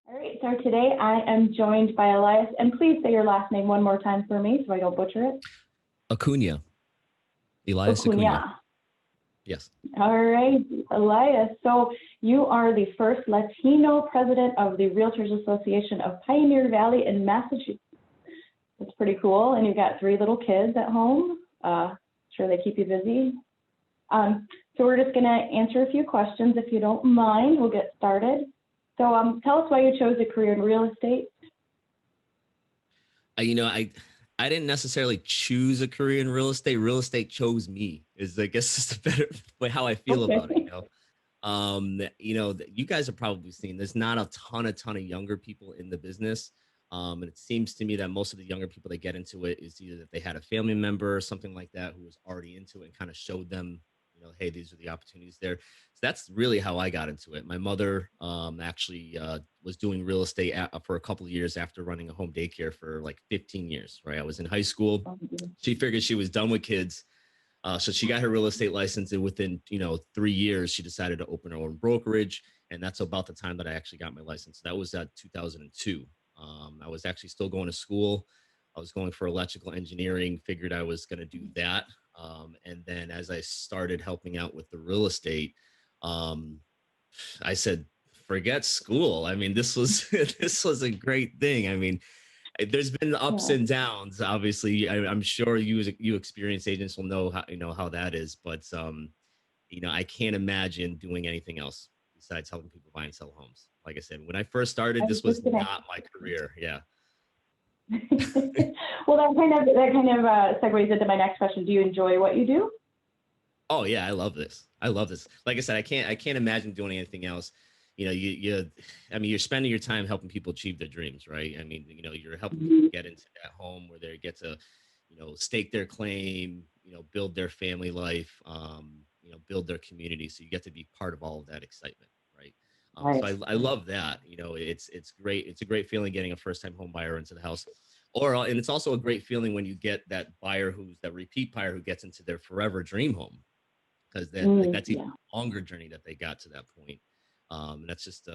All right, so today I am joined by Elias, and please say your last name one more time for me so I don't butcher it. Acuna. Elias Acuna. Acuna. Yes. All right, Elias. So you are the first Latino president of the Realtors Association of Pioneer Valley in Massachusetts. That's pretty cool. And you've got 3 little kids at home. Sure they keep you busy. So we're just going to answer a few questions if you don't mind. We'll get started. So tell us why you chose a career in real estate. I didn't necessarily choose a career in real estate. Real estate chose me. Is I guess just a better way how I feel about it. You guys have probably seen there's not a ton of younger people in the business. And it seems to me that most of the younger people that get into it is either that they had a family member or something like that who was already into it and kind of showed them, hey, these are the opportunities there. So that's really how I got into it. My mother actually was doing real estate for a couple of years after running a home daycare for like 15 years, right? I was in high school. She figured she was done with kids. So she got her real estate license, and within 3 years, she decided to open her own brokerage. And that's about the time that I actually got my license. That was at 2002. I was actually still going to school. I was going for electrical engineering, figured I was going to do that. And then as I started helping out with the real estate, I said, forget school. I mean, this was this was a great thing. I mean, there's been ups and downs. Obviously, I'm sure you experienced agents will know how that is. But I can't imagine doing anything else besides helping people buy and sell homes. Like I said, when I first started, this was not my career. Yeah. Well, that kind of segues into my next question. Do you enjoy what you do? Oh yeah, I love this. Like I said, I can't imagine doing anything else. You're spending your time helping people achieve their dreams, right? I mean, you're helping people get into that home where they get to, stake their claim, build their family life, build their community. So you get to be part of all of that excitement, right? So I love that. It's great. It's a great feeling getting a first time home buyer into the house. And it's also a great feeling when you get that buyer who's that repeat buyer who gets into their forever dream home, because that's even a longer journey that they got to that point. And that's just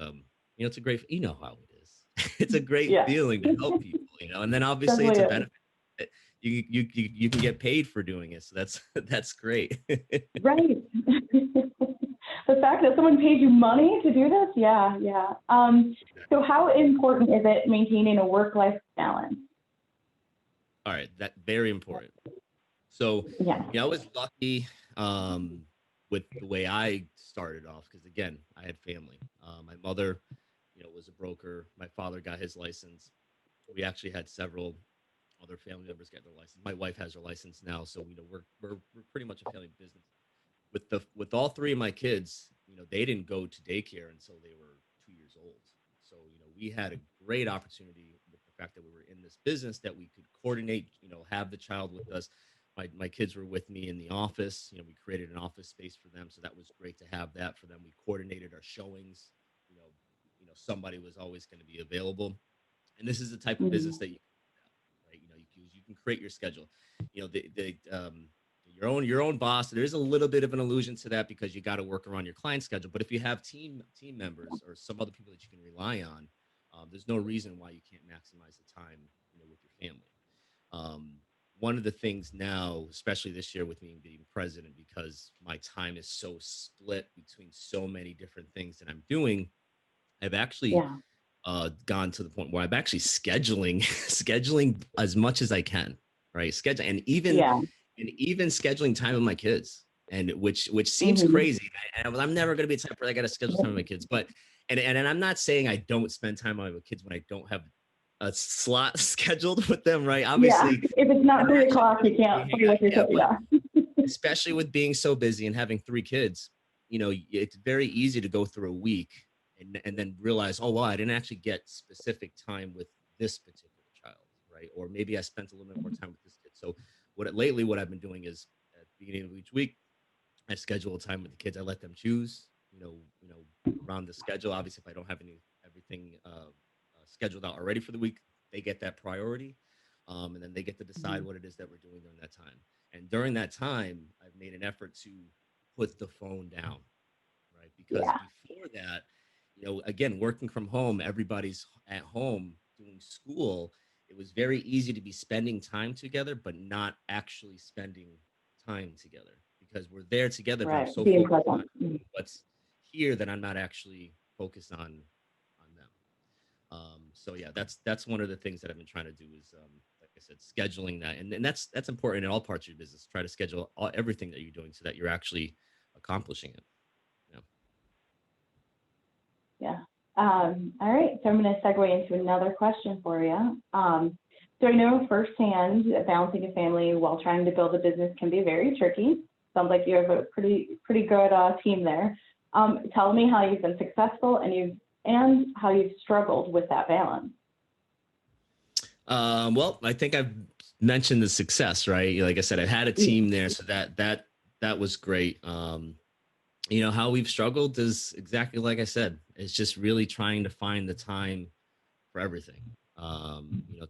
it's a great, how it is. It's a great feeling to help people, and then obviously it's a benefit. You can get paid for doing it, so that's great. Right. The fact that someone pays you money to do this, yeah. So how important is it maintaining a work-life balance? All right, that very important. So I was lucky with the way I started off, because again, I had family. My mother, was a broker. My father got his license. We actually had several other family members get their license. My wife has her license now, so we're pretty much a family business. With all 3 of my kids, they didn't go to daycare until they were 2 years old. So we had a great opportunity with the fact that we were in this business that we could coordinate, have the child with us. My kids were with me in the office. We created an office space for them, so that was great to have that for them. We coordinated our showings. Somebody was always going to be available, and this is the type of business that you can do, right? You can create your schedule. Your own boss. There is a little bit of an illusion to that because you got to work around your client schedule. But if you have team members or some other people that you can rely on, there's no reason why you can't maximize the time with your family. One of the things now, especially this year with me being president, because my time is so split between so many different things that I'm doing, I've actually gone to the point where I'm actually scheduling as much as I can, right? And even scheduling time with my kids, and which seems crazy. And I'm never going to be the type where I got to schedule time with my kids, but and I'm not saying I don't spend time with my kids when I don't have a slot scheduled with them, right? Obviously, if it's not 3 o'clock, you can't play with your kids. Especially with being so busy and having 3 kids, it's very easy to go through a week and then realize, oh, well, I didn't actually get specific time with this particular child, right? Or maybe I spent a little bit more time with this kid. So what I've been doing is at the beginning of each week, I schedule a time with the kids. I let them choose, around the schedule. Obviously, if I don't have everything scheduled out already for the week, they get that priority. And then they get to decide what it is that we're doing during that time. And during that time, I've made an effort to put the phone down, right? Because before that, again, working from home, everybody's at home doing school. It was very easy to be spending time together, but not actually spending time together because we're there together, but I'm Right. so Being focused on present. Mhm. what's here that I'm not actually focused on them. So yeah, that's one of the things that I've been trying to do is, like I said, scheduling that, and that's important in all parts of your business. Try to schedule everything that you're doing so that you're actually accomplishing it. Yeah. Yeah. All right. So I'm going to segue into another question for you. So I know firsthand balancing a family while trying to build a business can be very tricky. Sounds like you have a pretty good team there. Tell me how you've been successful and how you've struggled with that balance. Well, I think I've mentioned the success, right? Like I said, I had a team there, so that was great. How we've struggled is exactly like I said. It's just really trying to find the time for everything.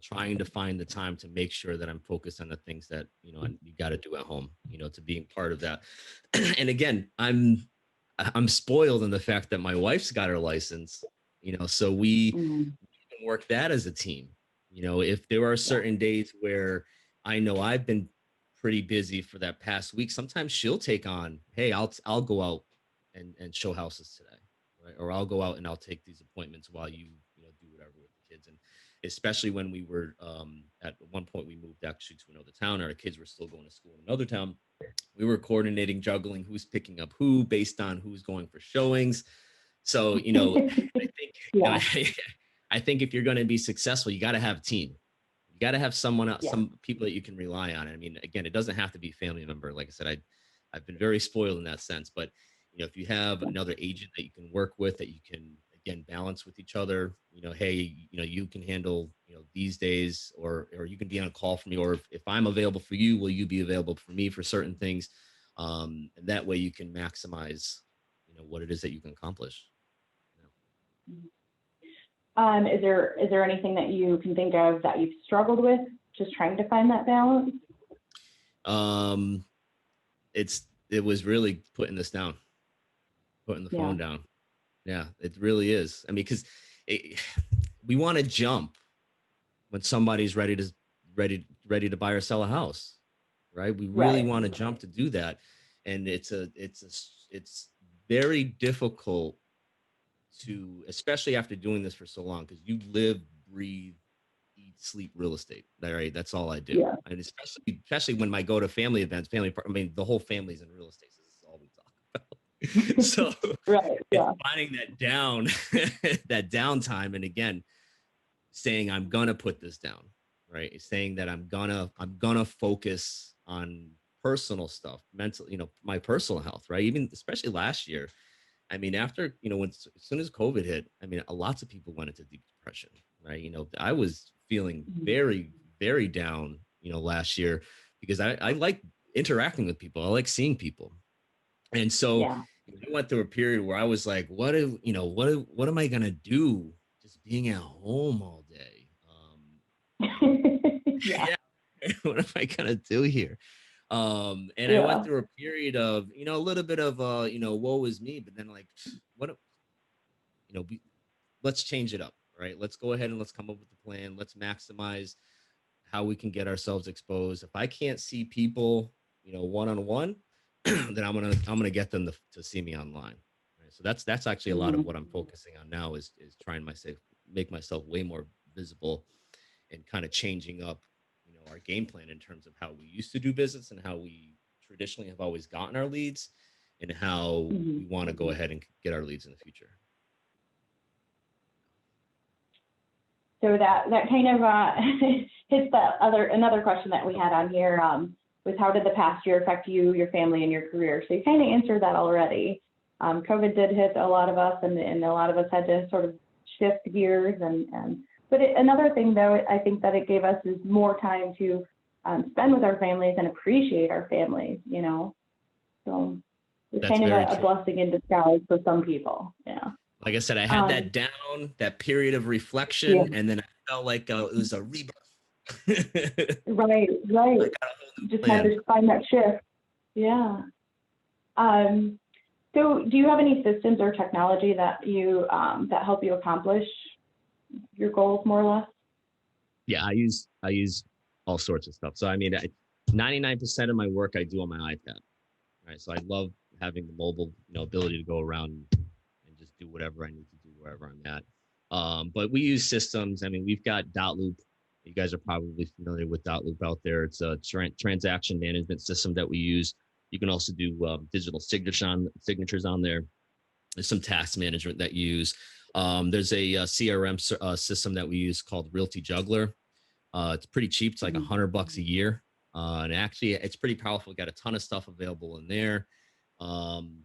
Trying to find the time to make sure that I'm focused on the things that you got to do at home. To being part of that. And again, I'm spoiled in the fact that my wife's got her license. So we Mm, can work that as a team. If there are yeah. certain days where I know I've been pretty busy for that past week, sometimes she'll take on, hey, I'll go out and show houses today, right? Or I'll go out and I'll take these appointments while you do whatever with the kids. And especially when we were at one point we moved actually to another town, our kids were still going to school in another town. We were coordinating, juggling who's picking up who based on who's going for showings. So, I think, Yeah. I think if you're going to be successful, you got to have a team. You got to have someone else, Yeah. some people that you can rely on. I mean, again, it doesn't have to be a family member. Like I said, I've been very spoiled in that sense. But if you have another agent that you can work with, that you can again balance with each other, hey, you can handle these days, or you can be on a call for me, or if I'm available for you, will you be available for me for certain things? And that way you can maximize, what it is that you can accomplish. Is there anything that you can think of that you've struggled with just trying to find that balance? Um, it was really putting this down, putting the Yeah. phone down. Yeah, it really is. I mean, because we want to jump when somebody's ready to buy or sell a house, right? We really Right. want to jump to do that, and it's very difficult to, especially after doing this for so long, because you live, breathe, eat, sleep real estate. Right, that's all I do. Yeah. And especially when I go to family events, I mean, the whole family's in real estate, so this is all we talk about. So Right. it's Yeah. finding that down, that downtime, and again, saying I'm gonna put this down, right? It's saying that I'm gonna focus on personal stuff, mental, my personal health, right? Even especially last year. I mean, after, as soon as COVID hit, I mean, lots of people went into deep depression, right? I was feeling Mhm. very, very down, last year because I like interacting with people. I like seeing people. And so Yeah. I went through a period where I was like, what am I going to do just being at home all day? Yeah. Yeah, what am I going to do here? And I went Yeah. through a period of, a little bit of, woe is me, but then like, what, you know, we, let's change it up, right? Let's go ahead and let's come up with a plan. Let's maximize how we can get ourselves exposed. If I can't see people, one on one, then I'm gonna get them to see me online. Right? So that's actually a lot of Mhm. what I'm focusing on now is trying myself make myself way more visible and kind of changing up, our game plan in terms of how we used to do business and how we traditionally have always gotten our leads and how Mhm. we want to go ahead and get our leads in the future. So that kind of hits another question that we had on here, was how did the past year affect you, your family, and your career? So you kind of answered that already. COVID did hit a lot of us, and a lot of us had to sort of shift gears. But another thing, though, I think that it gave us is more time to spend with our families and appreciate our families. So it's That's kind of very a true. blessing in disguise for some people. Yeah. Like I said, I had Um, that down, that period of yeah. reflection, and then I felt like it was a rebirth. Right. I Right. got a whole new Just had plan. to find that shift. Yeah. Um, So do you have any systems or technology that you that help you accomplish your goals more or less? Yeah, I use all sorts of stuff. So I mean, 99% of my work I do on my iPad. Right. So I love having the mobile, ability to go around and just do whatever I need to do wherever I'm at. But we use systems. I mean, we've got Dotloop. You guys are probably familiar with Dotloop out there. It's a transaction management system that we use. You can also do digital signatures on there. There's some task management that you use. There's a CRM system that we use called Realty Juggler. It's pretty cheap. It's like $100 a year. And actually, it's pretty powerful. Got a ton of stuff available in there. Um,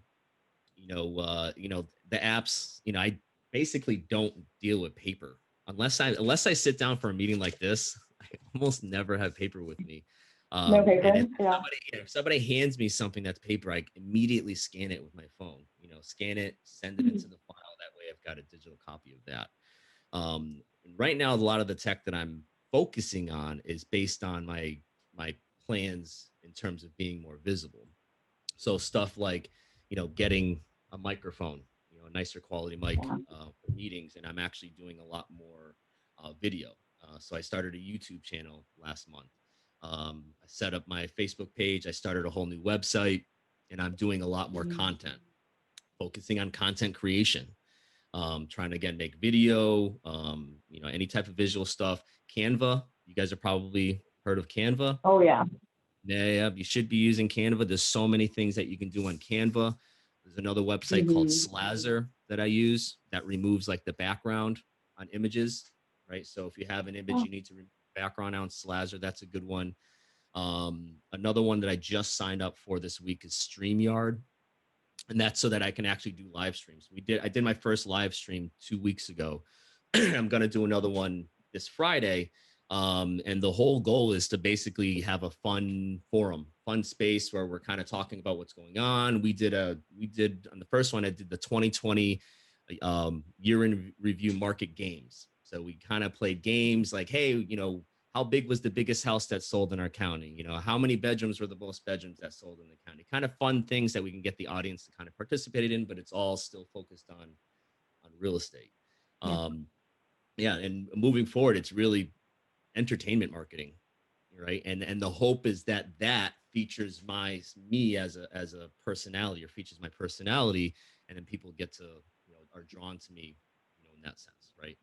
the apps. I basically don't deal with paper unless I sit down for a meeting like this. I almost never have paper with me. No paper. And Yeah. if somebody hands me something that's paper, I immediately scan it with my phone. Scan it, send it into the file. That way, I've got a digital copy of that. And right now, a lot of the tech that I'm focusing on is based on my plans in terms of being more visible. So stuff like, getting a microphone, a nicer quality mic Yeah. for meetings, and I'm actually doing a lot more video. So I started a YouTube channel last month. I set up my Facebook page. I started a whole new website, and I'm doing a lot more content, focusing on content creation. Trying to again make video, any type of visual stuff. Canva, you guys are probably heard of Canva. Oh yeah. Yeah, you should be using Canva. There's so many things that you can do on Canva. There's another website called Slazzer that I use that removes like the background on images, right? So if you have an image, you need to remove the background on Slazzer. That's a good one. Another one that I just signed up for this week is StreamYard, and that's so that I can actually do live streams. I did my first live stream 2 weeks ago. I'm going to do another one this Friday. And the whole goal is to basically have a fun forum, fun space where we're kind of talking about what's going on. We did on the first one, I did the 2020 year in review market games. So we kind of played games like, hey, how big was the biggest house that sold in our county? How many bedrooms were the most bedrooms that sold in the county? Kind of fun things that we can get the audience to kind of participate in, but it's all still focused on real estate. Yeah, and moving forward, it's really entertainment marketing, right? And the hope is that features me as a personality, or features my personality, and then people get to are drawn to me, in that sense, right?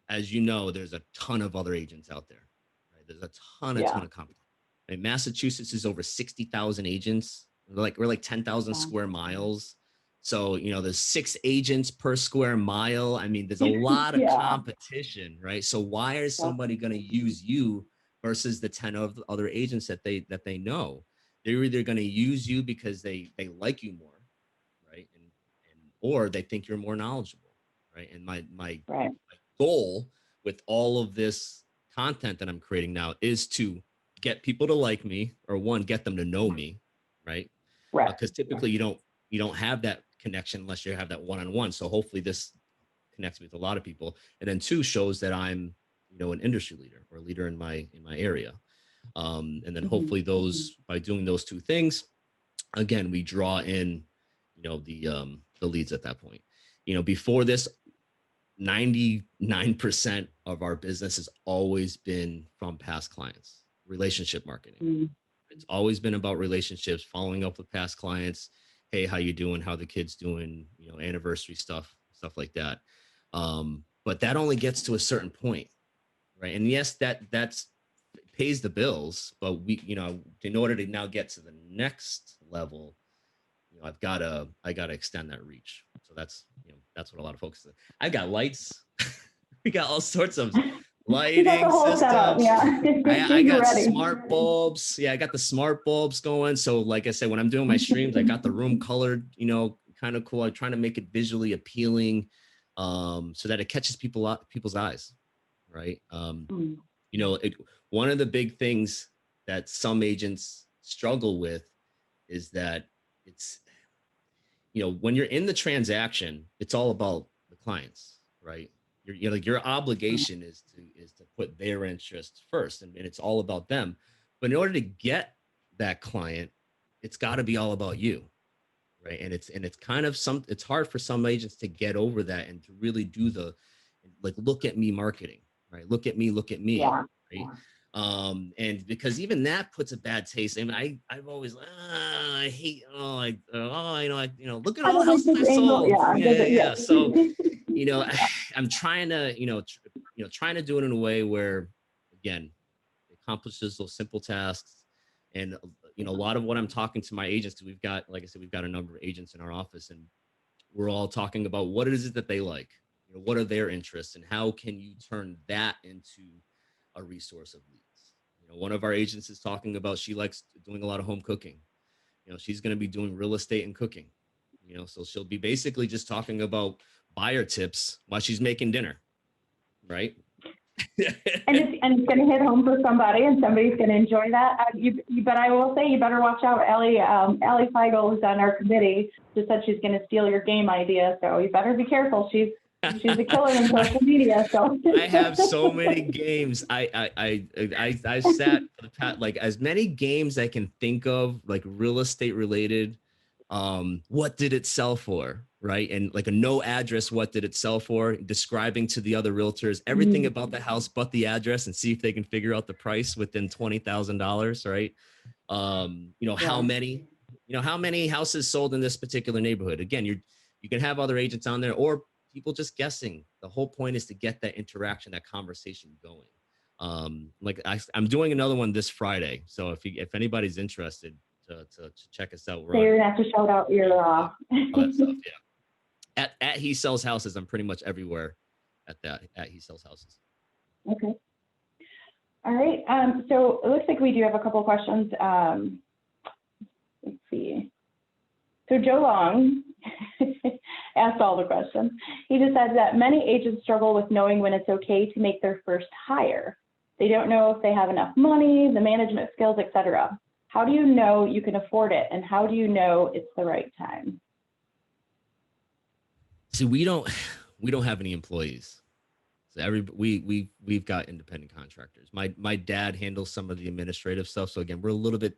As you know, there's a ton of other agents out there, right? There's a ton of competition. I mean, Massachusetts is over 60,000 agents. We're like 10,000 square miles. So, there's 6 agents per square mile. I mean, there's a lot of competition, right? So why is somebody going to use you versus the 10 of other agents that they know? They're either going to use you because they like you more, right? And or they think you're more knowledgeable, right? And my goal with all of this content that I'm creating now is to get people to like me, or one, get them to know me, right? Because typically you don't have that connection unless you have that one-on-one. So hopefully this connects with a lot of people, and then 2, shows that I'm an industry leader or a leader in my area. And then hopefully by doing those 2 things, again, we draw in the leads at that point. Before this, 99% of our business has always been from past clients, relationship marketing. It's always been about relationships, following up with past clients. Hey, how you doing? How the kids doing? Anniversary stuff like that. But that only gets to a certain point, right? And yes, that's pays the bills, but in order to now get to the next level, I gotta extend that reach. So that's what a lot of folks do. I got lights. We got all sorts of lighting systems. I got smart bulbs. Yeah, I got the smart bulbs going. So like I said, when I'm doing my streams, I got the room colored, kind of cool. I'm trying to make it visually appealing, so that it catches people's eyes, right? One of the big things that some agents struggle with is that it's, when you're in the transaction, it's all about the clients, right? Your obligation is to put their interests first, and it's all about them. But in order to get that client, it's got to be all about you, right? And it's kind of it's hard for some agents to get over that and to really do the, like, look at me marketing, right? Look at me, Yeah. right? And because even that puts a bad taste. I mean, I've always, I hate, look at I all the don't like houses this I angle. sold. Yeah. Yeah, Yeah. So, I'm trying to, trying to do it in a way where, again, it accomplishes those simple tasks. And, a lot of what I'm talking to my agents, we've got, like I said, we've got a number of agents in our office, and we're all talking about what is it that they like, what are their interests, and how can you turn that into a resource of leads. One of our agents is talking about, she likes doing a lot of home cooking. She's going to be doing real estate and cooking. So she'll be basically just talking about buyer tips while she's making dinner, right? And it's going to hit home for somebody, and somebody's going to enjoy that. But I will say, you better watch out. Allie Feigl, who's on our committee, just said she's going to steal your game idea. So you better be careful. She's a killer in social media. So I have so many games. I sat for the past, like, as many games I can think of, like real estate related. What did it sell for? Right. And like a no address, what did it sell for? Describing to the other realtors everything about the house but the address, and see if they can figure out the price within $20,000. Right. How many houses sold in this particular neighborhood? Again, you can have other agents on there, or people just guessing. The whole point is to get that interaction, that conversation going. Like I'm doing another one this Friday. So if anybody's interested to check us out, so you're gonna have to shout out your all that stuff. Yeah. At He Sells Houses, I'm pretty much everywhere at He Sells Houses. Okay. All right. So it looks like we do have a couple of questions. Let's see. So Joe Long asked all the questions. He just said that many agents struggle with knowing when it's okay to make their first hire. They don't know if they have enough money, the management skills, etc. How do you know you can afford it, and how do you know it's the right time? See, we don't have any employees. So we've got independent contractors. My dad handles some of the administrative stuff. So again, we're a little bit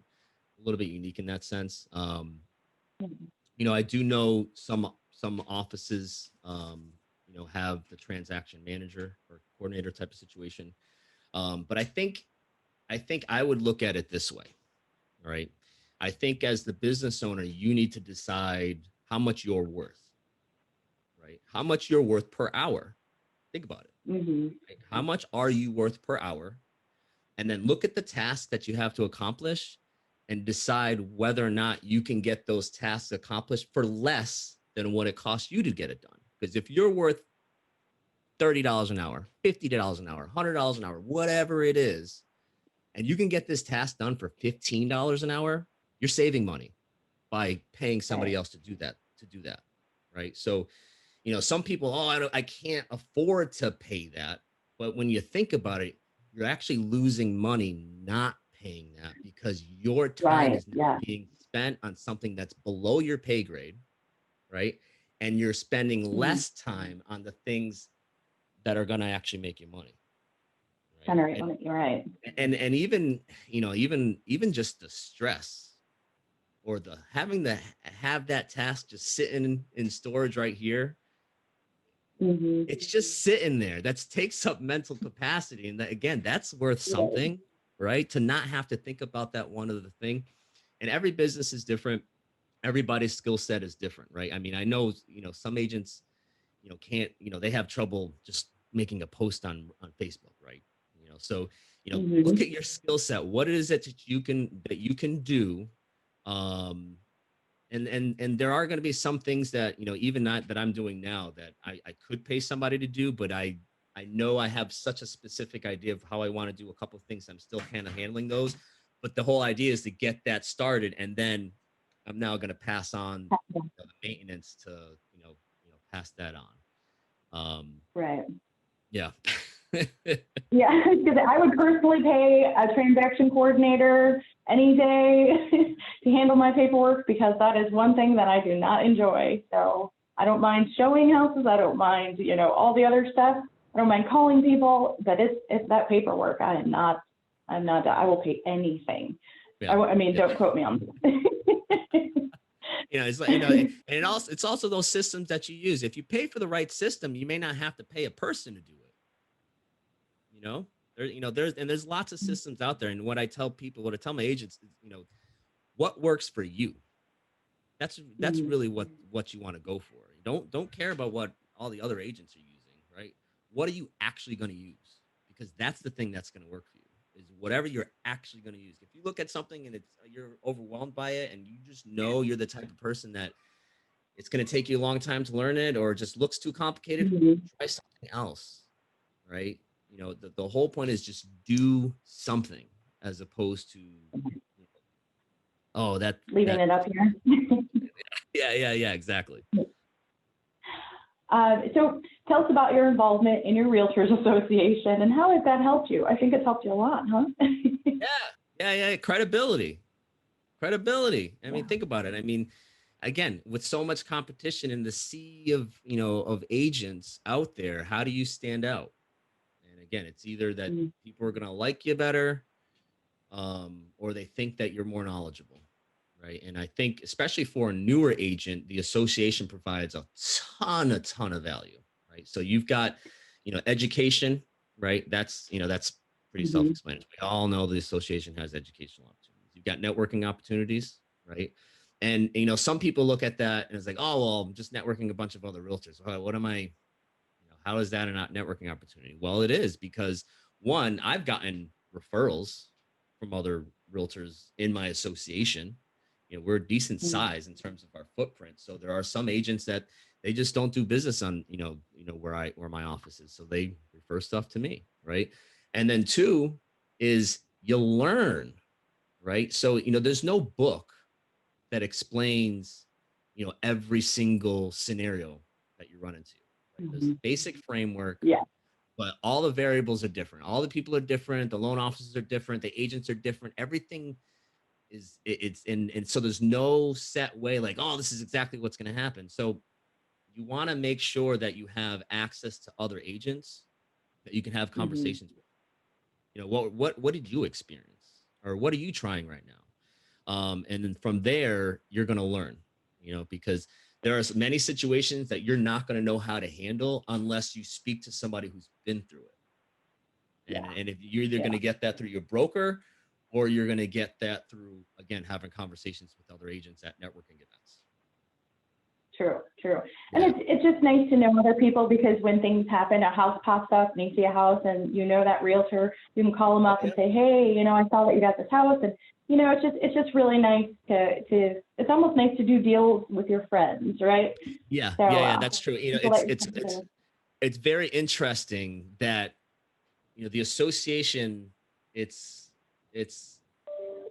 unique in that sense. I do know some offices, have the transaction manager or coordinator type of situation. But I think I would look at it this way, right? I think as the business owner, you need to decide how much you're worth, right? How much you're worth per hour. Think about it. Right? How much are you worth per hour? And then look at the tasks that you have to accomplish and decide whether or not you can get those tasks accomplished for less than what it costs you to get it done. Because if you're worth $30 an hour, $50 an hour, $100 an hour, whatever it is, and you can get this task done for $15 an hour, you're saving money by paying somebody else to do that, right? So, some people, I can't afford to pay that. But when you think about it, you're actually losing money not paying that, because your time is not being spent on something that's below your pay grade, right? And you're spending less time on the things that are going to actually make you money. Generate money, right? And even even just the stress, or the having to have that task just sitting in storage right here. It's just sitting there. That takes up mental capacity, and that, again, that's worth something, right? To not have to think about that one other thing. And every business is different. Everybody's skill set is different, right? I mean, I know some agents can't, they have trouble just making a post on Facebook, right? So look at your skill set. What is it that you can do? And there are going to be some things that even that I'm doing now that I could pay somebody to do, but I know I have such a specific idea of how I want to do a couple of things. I'm still kind of handling those, but the whole idea is to get that started, and then I'm now going to pass on the maintenance to pass that on. Right. Yeah. Yeah, because I would personally pay a transaction coordinator any day to handle my paperwork, because that is one thing that I do not enjoy. So I don't mind showing houses. I don't mind, all the other stuff. I don't mind calling people, but it's that paperwork. I will pay anything. Yeah. I mean, don't quote me on that. It's like, and it's also those systems that you use. If you pay for the right system, you may not have to pay a person to do it. There's lots of systems out there. And what I tell my agents is, what works for you. That's really what you want to go for. Don't care about what all the other agents are using, right? What are you actually going to use? Because that's the thing that's going to work for you, is whatever you're actually going to use. If you look at something and you're overwhelmed by it, and you just know you're the type of person that it's going to take you a long time to learn it, or it just looks too complicated, try something else, right? The whole point is just do something, as opposed to, leaving it up here. yeah, exactly. So tell us about your involvement in your Realtors Association and how has that helped you? I think it's helped you a lot, huh? Yeah. Credibility. I mean, think about it. I mean, again, with so much competition in the sea of agents out there, how do you stand out? And again, it's either that people are going to like you better, or they think that you're more knowledgeable. Right. And I think, especially for a newer agent, the association provides a ton of value. Right. So you've got, education, right? That's pretty self-explanatory. We all know the association has educational opportunities. You've got networking opportunities, right? And, some people look at that and it's like, oh, well, I'm just networking a bunch of other realtors. What am I, how is that a not networking opportunity? Well, it is, because one, I've gotten referrals from other realtors in my association. We're a decent size in terms of our footprint. So there are some agents that they just don't do business on, where my office is. So they refer stuff to me. Right. And then two is you learn, right? So, there's no book that explains, every single scenario that you run into. Right? There's a basic framework. Yeah. But all the variables are different. All the people are different. The loan officers are different. The agents are different. Everything and so there's no set way like, oh, this is exactly what's going to happen. So you want to make sure that you have access to other agents that you can have conversations with. What did you experience, or what are you trying right now? And then from there, you're going to learn, because there are many situations that you're not going to know how to handle unless you speak to somebody who's been through it. And if you're either going to get that through your broker, or you're going to get that through, again, having conversations with other agents at networking events. True. And it's just nice to know other people, because when things happen, a house pops up and you see a house and that realtor, you can call them up and say, hey, I saw that you got this house. And, it's just really nice it's almost nice to do deals with your friends, right? Yeah, so, that's true. It's very interesting that, the association, it's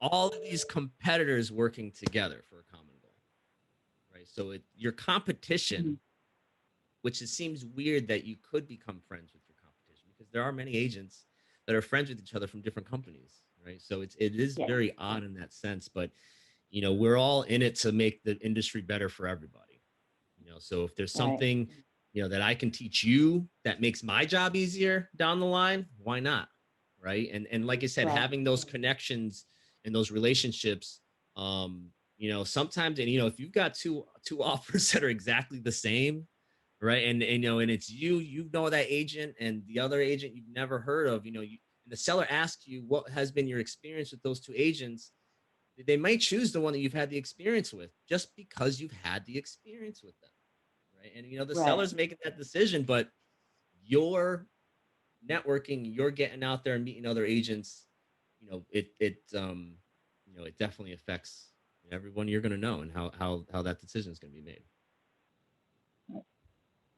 all of these competitors working together for a common goal, right? So your competition, which it seems weird that you could become friends with your competition, because there are many agents that are friends with each other from different companies, right? So it is very odd in that sense, but we're all in it to make the industry better for everybody. So if there's something that I can teach you that makes my job easier down the line, why not? Right. And like I said, having those connections and those relationships, sometimes, and, if you've got two offers that are exactly the same, right. And it's that agent and the other agent you've never heard of, and the seller asks you, what has been your experience with those two agents? They might choose the one that you've had the experience with, just because you've had the experience with them. Right. And, the seller's making that decision, but you're networking, you're getting out there and meeting other agents, it definitely affects everyone you're going to know, and how that decision is going to be made.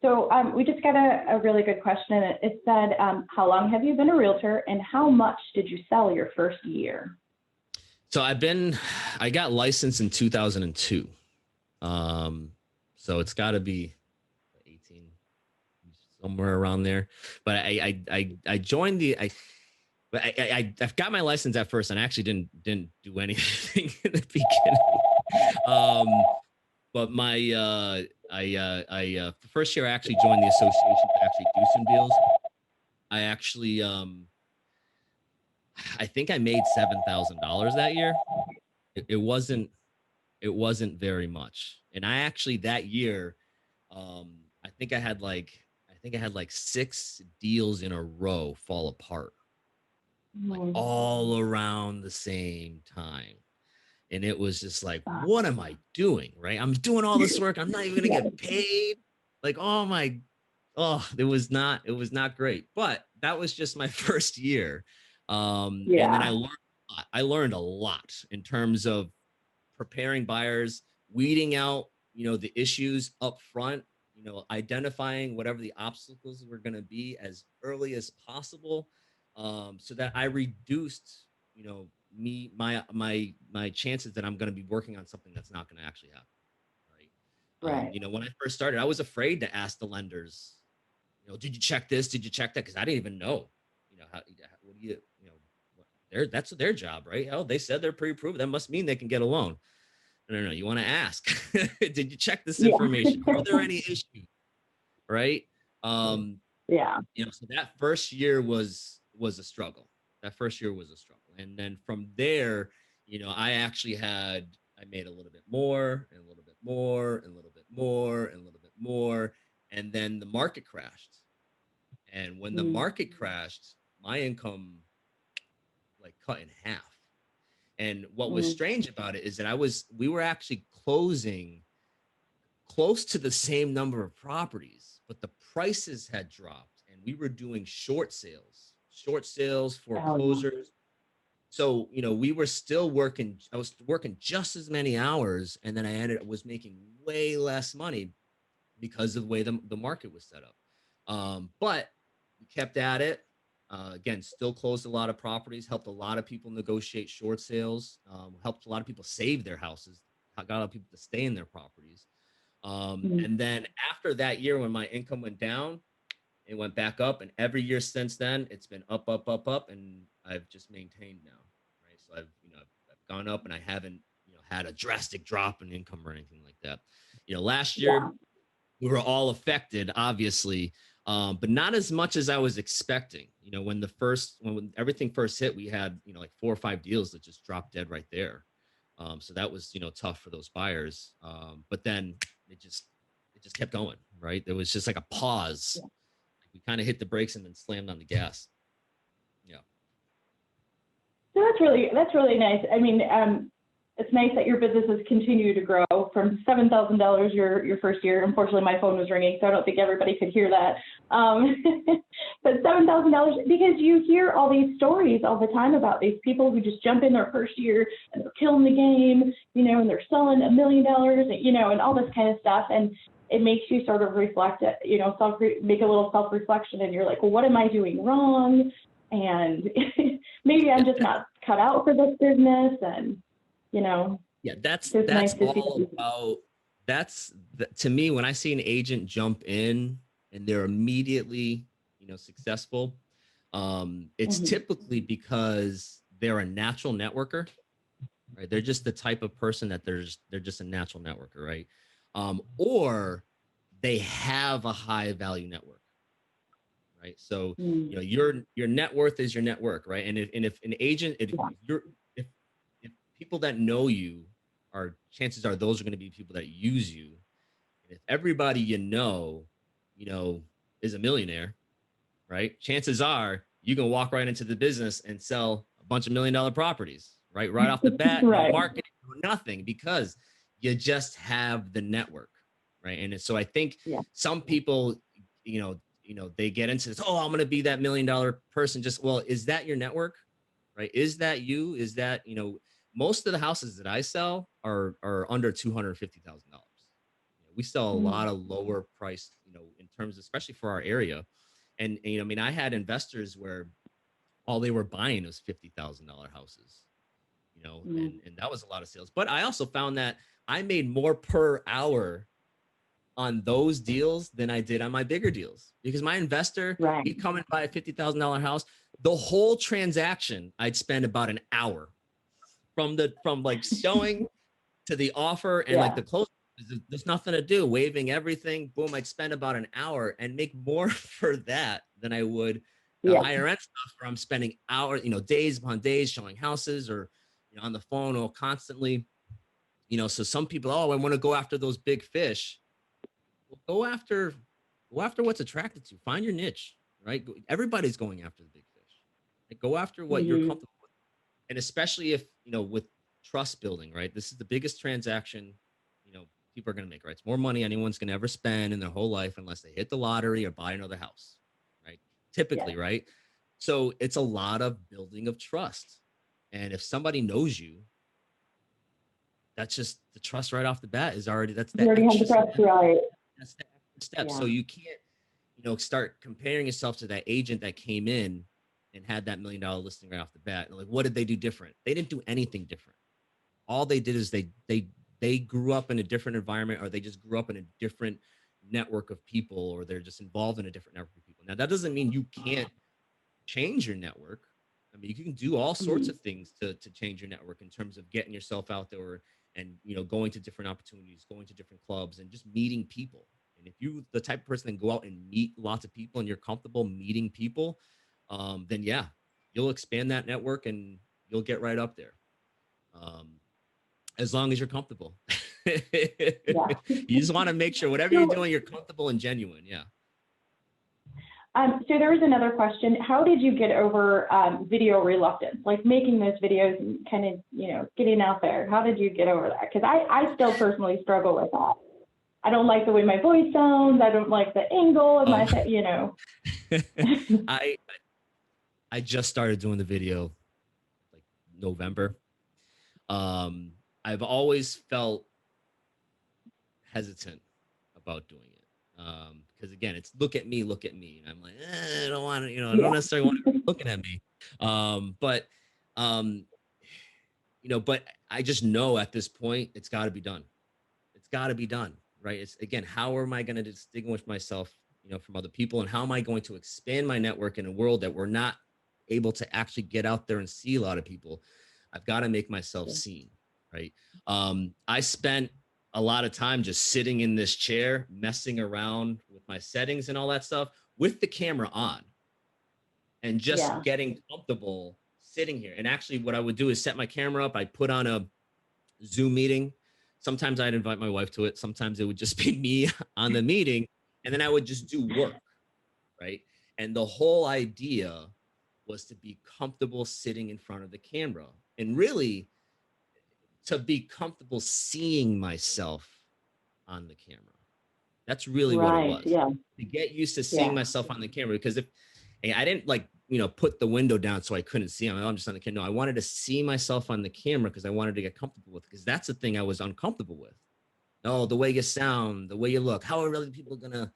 So we just got a really good question. It said, how long have you been a realtor, and how much did you sell your first year? So I got licensed in 2002. So it's got to be 18, somewhere around there. But I joined I've got my license at first, and I actually didn't do anything in the beginning. But my the first year I actually joined the association to actually do some deals. I actually I think I made $7,000 that year. It wasn't It wasn't very much. And I actually that year, I think I had like 6 deals in a row fall apart, like all around the same time. And it was just like, what am I doing? Right? I'm doing all this work. I'm not even gonna get paid. Like, it was not great. But that was just my first year. And then I learned a lot in terms of preparing buyers, weeding out, the issues up front, identifying whatever the obstacles were going to be as early as possible, so that I reduced, my chances that I'm going to be working on something that's not going to actually happen. Right. When I first started, I was afraid to ask the lenders, did you check this? Did you check that? Because I didn't even know, what do that's their job, right? Oh, they said they're pre-approved. That must mean they can get a loan. No. You want to ask, did you check this information? Are there any issues? Right. So that first year was a struggle. And then from there, I made a little bit more and a little bit more and a little bit more and a little bit more. And then the market crashed. And when the market crashed, my income like cut in half. And what was strange about it is that we were actually closing close to the same number of properties, but the prices had dropped and we were doing short sales, foreclosures. So, we were still working. I was working just as many hours. And then I was making way less money because of the way the market was set up. But we kept at it. Again, still closed a lot of properties, helped a lot of people negotiate short sales, helped a lot of people save their houses, got a lot of people to stay in their properties. And then after that year, when my income went down, it went back up. And every year since then, it's been up, up, up, up. And I've just maintained now. Right. So I've gone up and I haven't, had a drastic drop in income or anything like that. Last year we were all affected, obviously, but not as much as I was expecting. When everything first hit, we had, like 4 or 5 deals that just dropped dead right there. So that was, tough for those buyers. But then it just kept going, right? There was just like a pause. We kind of hit the brakes and then slammed on the gas. Yeah. So that's really nice. I mean, it's nice that your businesses continue to grow from $7,000 your first year. Unfortunately, my phone was ringing, so I don't think everybody could hear that. But $7,000, because you hear all these stories all the time about these people who just jump in their first year and they're killing the game, and they're selling $1 million, and all this kind of stuff. And it makes you sort of reflect, make a little self-reflection, and you're like, well, what am I doing wrong? And maybe I'm just not cut out for this business. And that's nice all about. To me, when I see an agent jump in and they're immediately, successful, it's typically because they're a natural networker, right? They're just the type of person that they're just a natural networker, right? Or they have a high value network, right? So, your net worth is your network, right? And if an agent, if people that know you chances are those are going to be people that use you. And if everybody is a millionaire, right? Chances are you can walk right into the business and sell a bunch of $1 million properties, right off the bat, right. No marketing, no nothing, because you just have the network, right? And so I think some people, they get into this. Oh, I'm going to be that $1 million person. Is that your network, right? Is that you? Is that most of the houses that I sell are under $250,000. We sell a lot of lower priced, in terms, especially for our area. And I had investors where all they were buying was $50,000 houses, and that was a lot of sales. But I also found that I made more per hour on those deals than I did on my bigger deals, because my investor, he'd come and buy a $50,000 house. The whole transaction, I'd spend about an hour from like showing to the offer and like the close. There's nothing to do, waiving everything. Boom. I'd spend about an hour and make more for that than I would the higher end stuff where I'm spending hours, days upon days showing houses or, on the phone or constantly, So some people, oh, I want to go after those big fish. Well, go after what's attracted to you. Find your niche, right? Everybody's going after the big fish. Like, go after what you're comfortable with. And especially if, with trust building, right? This is the biggest transaction, people are going to make, right? It's more money anyone's going to ever spend in their whole life unless they hit the lottery or buy another house, right? Typically, right? So it's a lot of building of trust. And if somebody knows you, that's just the trust right off the bat is already, that's that extra step. Right. That's the extra step. So you can't, start comparing yourself to that agent that came in and had that $1 million listing right off the bat. And like, what did they do different? They didn't do anything different. All they did is they grew up in a different environment, or they just grew up in a different network of people, or they're just involved in a different network of people. Now, that doesn't mean you can't change your network. I mean, you can do all sorts of things to change your network in terms of getting yourself out there and, going to different opportunities, going to different clubs and just meeting people. And if you the type of person that go out and meet lots of people and you're comfortable meeting people, then yeah, you'll expand that network and you'll get right up there. As long as you're comfortable. You just want to make sure whatever you're doing, you're comfortable and genuine. Yeah. So there was another question. How did you get over video reluctance, like making those videos and kind of, getting out there? How did you get over that? Because I still personally struggle with that. I don't like the way my voice sounds. I don't like the angle of my, I just started doing the video like November. I've always felt hesitant about doing it. Because again, it's look at me. And I'm like, I don't want to, I don't necessarily want to be looking at me. But I just know at this point, it's got to be done. It's got to be done, right? It's again, how am I going to distinguish myself, from other people? And how am I going to expand my network in a world that we're not able to actually get out there and see a lot of people? I've got to make myself seen, right? I spent a lot of time just sitting in this chair, messing around with my settings and all that stuff with the camera on and just getting comfortable sitting here. And actually what I would do is set my camera up. I put on a Zoom meeting. Sometimes I'd invite my wife to it. Sometimes it would just be me on the meeting. And then I would just do work, right? And the whole idea was to be comfortable sitting in front of the camera and really to be comfortable seeing myself on the camera. That's really what it was. Yeah. To get used to seeing myself on the camera, because if I didn't put the window down so I couldn't see him, I'm just on the camera. No, I wanted to see myself on the camera because I wanted to get comfortable with it, because that's the thing I was uncomfortable with. Oh, the way you sound, the way you look, how are other people gonna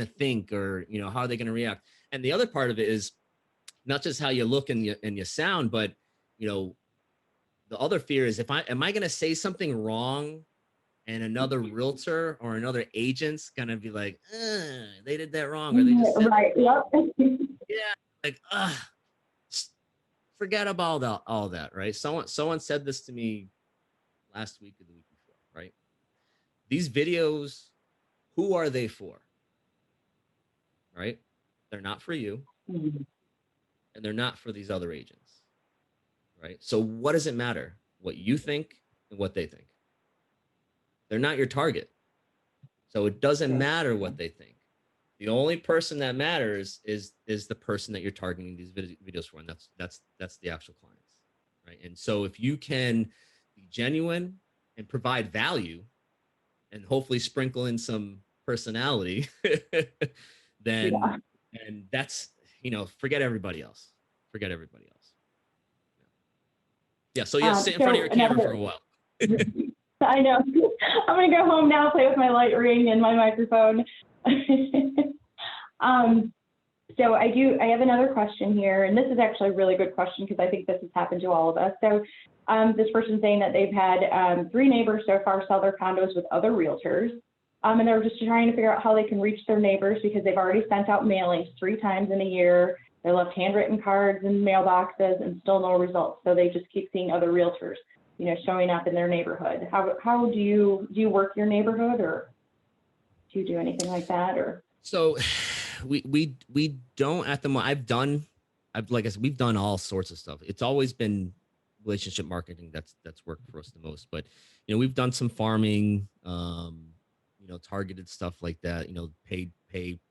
think, or how are they gonna react? And the other part of it is not just how you look and you sound, but the other fear is am I going to say something wrong and another realtor or another agent's going to be like, they did that wrong, or they just said right. like, forget about all that, right? Someone said this to me last week or the week before, right? These videos, who are they for? Right? They're not for you, and they're not for these other agents. Right? So what does it matter? What you think and what they think. They're not your target. So it doesn't matter what they think. The only person that matters is the person that you're targeting these videos for, and that's the actual clients, right? And so if you can be genuine and provide value, and hopefully sprinkle in some personality, then and that's forget everybody else. Forget everybody else. Yeah, so sit in front of your camera for a while. I know. I'm going to go home now, play with my light ring and my microphone. So I have another question here, and this is actually a really good question because I think this has happened to all of us. So this person's saying that they've had 3 neighbors so far sell their condos with other realtors, and they're just trying to figure out how they can reach their neighbors because they've already sent out mailings 3 times in a year. They left handwritten cards in mailboxes and still no results. So they just keep seeing other realtors, showing up in their neighborhood. How do you work your neighborhood, or do you do anything like that? Or so we don't at the moment. Like I said, we've done all sorts of stuff. It's always been relationship marketing that's worked for us the most. But, you know, we've done some farming, you know, targeted stuff like that, you know, pay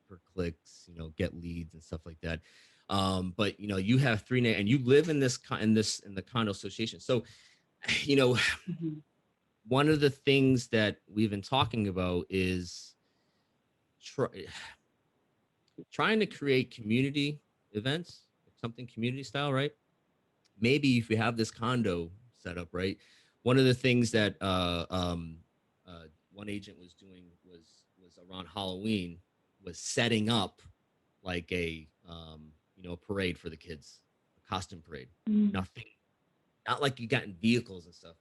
per clicks, you know, get leads and stuff like that. But, you know, you have and you live in in the condo association. So, you know, Mhm. one of the things that we've been talking about is trying to create community events, something community style, right? Maybe if you have this condo set up, right? One of the things that one agent was doing was around Halloween was setting up like a you know, parade for the kids, a costume parade. Mhm. Nothing, not like you got in vehicles and stuff.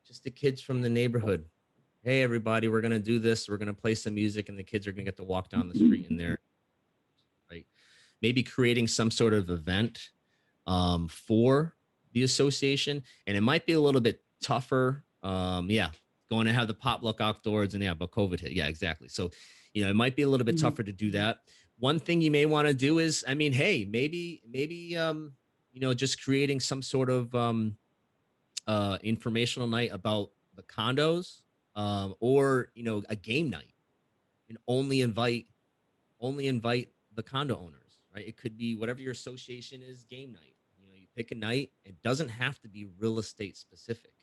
Just the kids from the neighborhood. Hey, everybody, we're gonna do this. We're gonna play some music, and the kids are gonna get to walk down the street in there, right? Maybe creating some sort of event for the association, and it might be a little bit tougher. Yeah, going to have the potluck outdoors, and yeah, but COVID hit. Yeah, exactly. So, you know, it might be a little bit Mhm. tougher to do that. One thing you may want to do is, I mean, hey, maybe you know, just creating some sort of informational night about the condos, or, you know, a game night, and only invite the condo owners, right? It could be whatever your association is, game night. You know, you pick a night. It doesn't have to be real estate specific.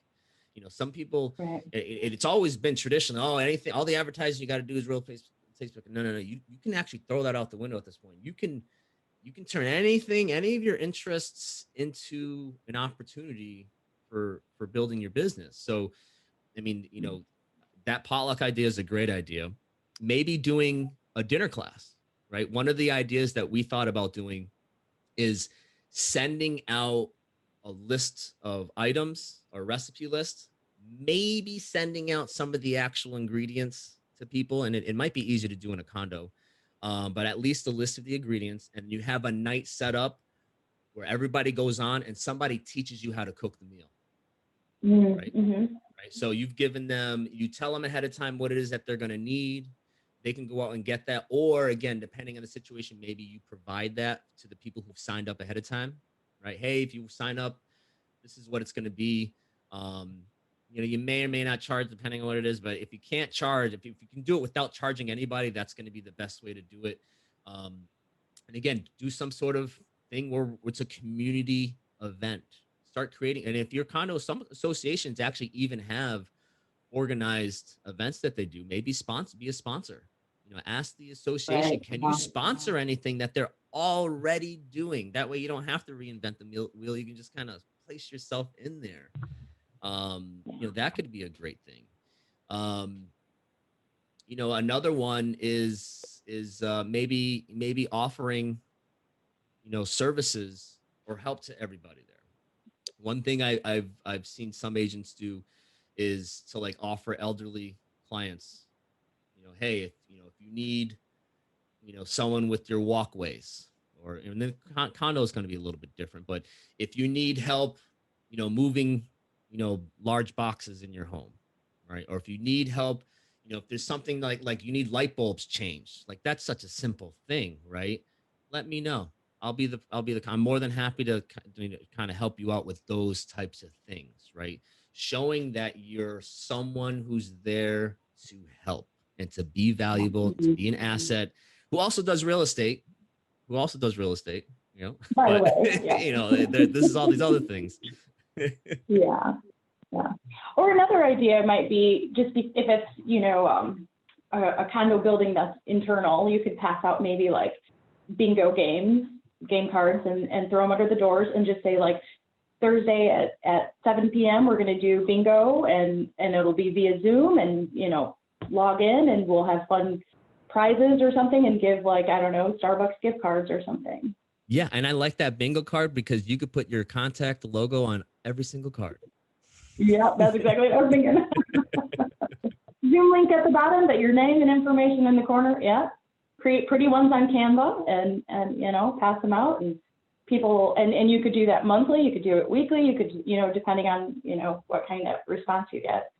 You know, some people, Right. it's always been traditional. Oh, anything, all the advertising you got to do is real Facebook. No, no, no. You can actually throw that out the window at this point. You can turn anything, any of your interests into an opportunity for building your business. So, I mean, you know, that potluck idea is a great idea. Maybe doing a dinner class, right? One of the ideas that we thought about doing is sending out a list of items or recipe list, maybe sending out some of the actual ingredients to people. And it might be easy to do in a condo, but at least a list of the ingredients. And you have a night set up where everybody goes on and somebody teaches you how to cook the meal, right? Mm-hmm. Right. So you've given them, you tell them ahead of time what it is that they're going to need. They can go out and get that. Or again, depending on the situation, maybe you provide that to the people who've signed up ahead of time, right? Hey, if you sign up, this is what it's going to be. Um, you know, you may or may not charge depending on what it is, but if you can't charge, if you can do it without charging anybody, that's going to be the best way to do it. Um, and again, do some sort of thing where it's a community event. Start creating, and if your condo, some associations actually even have organized events that they do. Maybe be a sponsor. You know, ask the association, Right. can you sponsor anything that they're already doing? That way, you don't have to reinvent the wheel. You can just kind of place yourself in there. You know, that could be a great thing. Um, you know, another one is maybe offering, you know, services or help to everybody there. One thing I've seen some agents do is to like offer elderly clients, you know, hey, if you know, if you need, you know, someone with your walkways, or and then condo is going to be a little bit different, but if you need help, you know, moving, you know, large boxes in your home, right? Or if you need help, you know, if there's something like you need light bulbs changed, like that's such a simple thing, right? Let me know. I'm more than happy to kind of help you out with those types of things, right? Showing that you're someone who's there to help and to be valuable, to be an asset, who also does real estate, you know, By the but way, yeah. you know, this is all these other things. Yeah. Yeah. Or another idea might be just if it's, you know, a condo building that's internal, you could pass out maybe like bingo game cards and throw them under the doors and just say like Thursday at 7 p.m. we're going to do bingo and it'll be via Zoom and, you know, log in and we'll have fun prizes or something and give like, I don't know, Starbucks gift cards or something. Yeah, and I like that bingo card because you could put your contact logo on every single card. Yeah, that's exactly what I was thinking. Zoom link at the bottom, but your name and information in the corner. Yeah, create pretty ones on Canva and you know, pass them out and people and you could do that monthly. You could do it weekly. You could, you know, depending on, you know, what kind of response you get.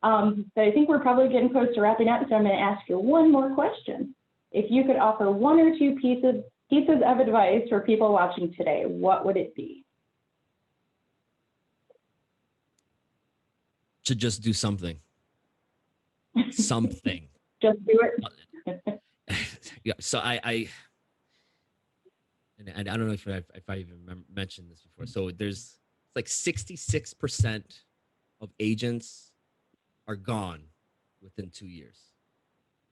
But I think we're probably getting close to wrapping up, so I'm going to ask you one more question. If you could offer one or two pieces of advice for people watching today, what would it be? to just do something. Something. Just do it. Yeah. So and I don't know if I even mentioned this before. So there's like 66% of agents are gone within 2 years.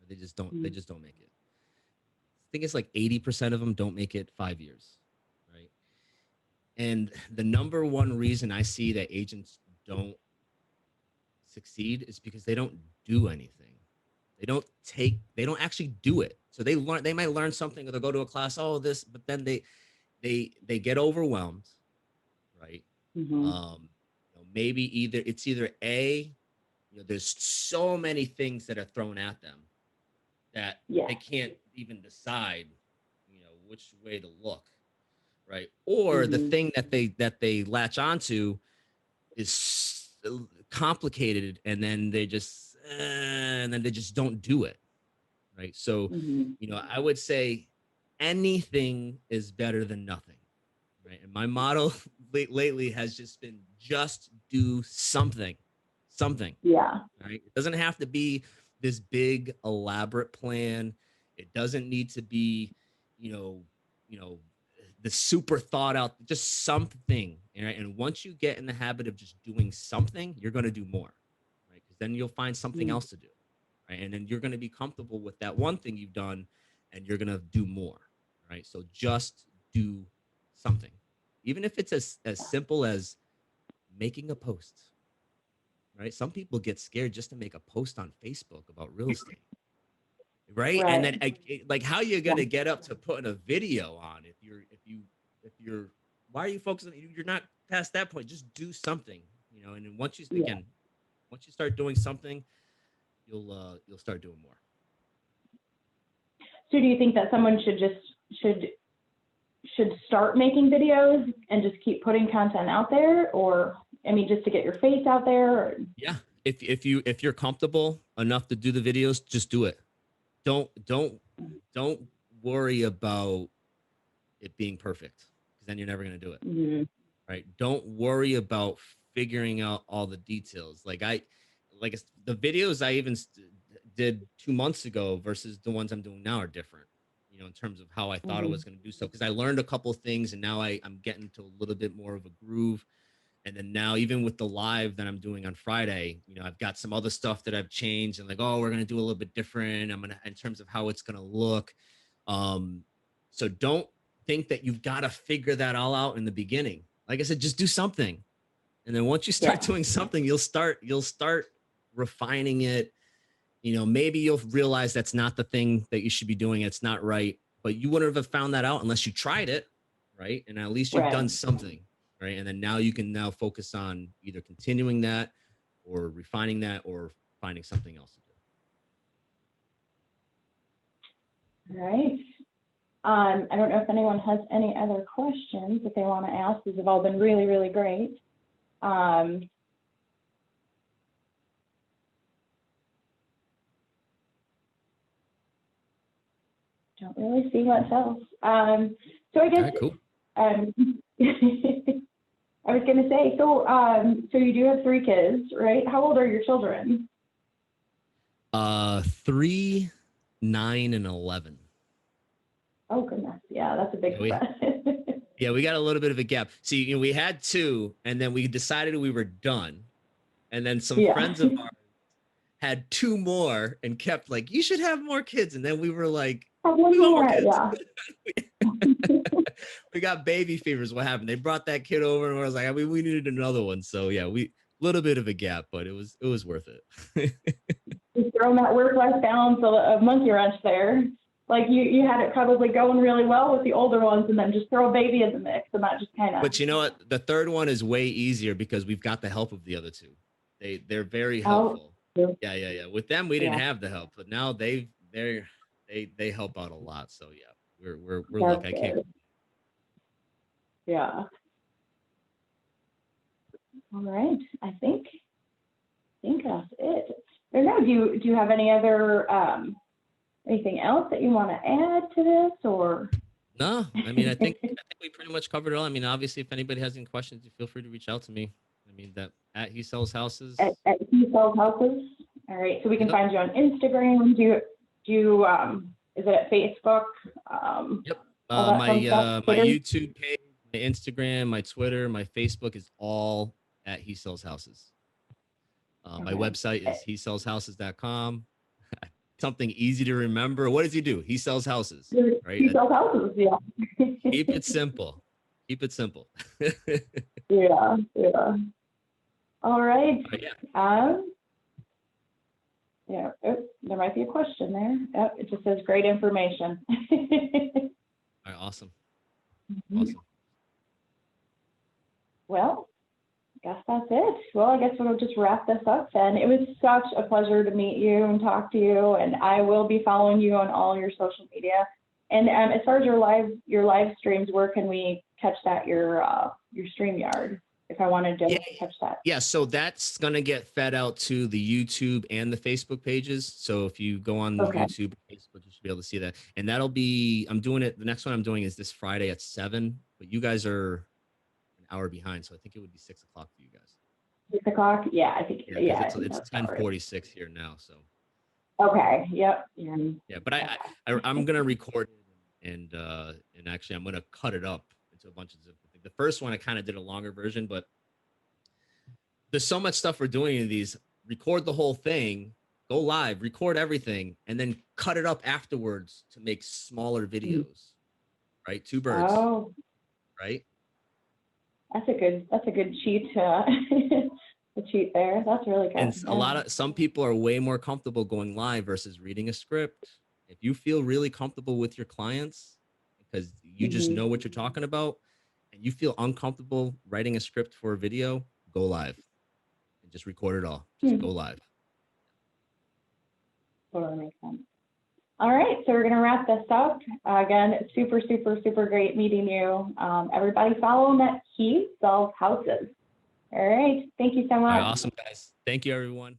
They just don't make it. I think it's like 80% of them don't make it 5 years, right? And the number one reason I see that agents don't succeed is because they don't do anything. They don't actually do it. So they might learn something, or they'll go to a class, oh, this, but then they get overwhelmed, right? Maybe it's either there's so many things that are thrown at them that they can't even decide, which way to look, right? Or the thing that they latch onto is complicated, and then they just don't do it, right? So, I would say anything is better than nothing, right? And my motto lately has just been just do something. Yeah. Right? It doesn't have to be this big elaborate plan. It doesn't need to be, the super thought out, just something. Right? And once you get in the habit of just doing something, you're going to do more, right? Because then you'll find something else to do, right? And then you're going to be comfortable with that one thing you've done, and you're going to do more, right? So just do something, even if it's as simple as making a post, right? Some people get scared just to make a post on Facebook about real estate, right? And then like, how you going to get up to putting a video on if you're why are you focusing? You're not past that point. Just do something, and then once you start doing something, you'll start doing more. So do you think that someone should start making videos and just keep putting content out there, or just to get your face out there? Or... Yeah, if you're comfortable enough to do the videos, just do it. Don't worry about it being perfect, because then you're never going to do it. Right? Don't worry about figuring out all the details. Like the videos I even did 2 months ago versus the ones I'm doing now are different, in terms of how I thought I was going to do so, because I learned a couple of things, and now I'm getting to a little bit more of a groove. And then now, even with the live that I'm doing on Friday, I've got some other stuff that I've changed, and like, oh, we're going to do a little bit different. In terms of how it's going to look. So don't think that you've got to figure that all out in the beginning. Like I said, just do something. And then once you start doing something, you'll start refining it. Maybe you'll realize that's not the thing that you should be doing. It's not right, but you wouldn't have found that out unless you tried it. Right. And at least you've done something. Right. And then now you can focus on either continuing that or refining that or finding something else to do. All right. I don't know if anyone has any other questions that they want to ask. These have all been really, really great. Don't really see much else. So I guess, cool. I was going to say, so you do have 3 kids, right? How old are your children? 3, 9, and 11. Oh goodness, yeah, that's a big spread. Yeah, we got a little bit of a gap. See, we had 2, and then we decided we were done, and then some friends of ours had 2 more and kept like, you should have more kids, and then we were like, we want more kids. Yeah. We got baby fevers. What happened? They brought that kid over, and I was like, we needed another one. So yeah, little bit of a gap, but it was worth it. Just throwing that work-life balance of monkey wrench there. Like you had it probably going really well with the older ones, and then just throw a baby in the mix, and that just kind of. But you know what? The third one is way easier because we've got the help of the other 2. They're very helpful. Yeah. With them, we didn't have the help, but now they help out a lot. So yeah, we're lucky. I can't. Yeah. All right. I think that's it. I don't know. Do you have any other anything else that you want to add to this, or? No, I think we pretty much covered it all. Obviously, if anybody has any questions, you feel free to reach out to me. I mean, that at He Sells Houses. At He Sells Houses. All right. So we can find you on Instagram. Is it at Facebook? Yep. All that My fun stuff? my Twitter? YouTube page, my Instagram, my Twitter, my Facebook is all at He Sells Houses. My website is hesellshouses.com. Something easy to remember. What does he do? He sells houses, right? He Sells Houses, yeah. Keep it simple. Keep it simple. Yeah, yeah. All right. Yeah. Yeah, oh, there might be a question there. Oh, it just says great information. All right, awesome. Awesome. Well, I guess that's it. Well, I guess we'll just wrap this up then. It was such a pleasure to meet you and talk to you, and I will be following you on all your social media. And as far as your live streams, where can we catch that? Your StreamYard, if I wanted to catch that. Yeah, so that's gonna get fed out to the YouTube and the Facebook pages. So if you go on YouTube, Facebook, you should be able to see that. And that'll be, I'm doing it. The next one I'm doing is this Friday at 7. But you guys are an hour behind, so I think it would be 6 o'clock for you guys. 6 o'clock? Yeah, I think. Yeah, it's 10:46 here now. So. Okay. Yep. Yeah, but I'm gonna record it and actually I'm gonna cut it up into a bunch of different things. The first one I kind of did a longer version, but there's so much stuff we're doing in these. Record the whole thing, go live, record everything, and then cut it up afterwards to make smaller videos. Right, 2 birds. Oh, right. That's a good cheat. The cheat there. That's really good. And some people are way more comfortable going live versus reading a script. If you feel really comfortable with your clients because you just know what you're talking about, and you feel uncomfortable writing a script for a video, go live. Just record it all. Just go live. Totally makes sense. All right, so we're going to wrap this up. Again, super, super, super great meeting you. Everybody follow him at He Sells Houses. All right, thank you so much. All right, awesome, guys. Thank you, everyone.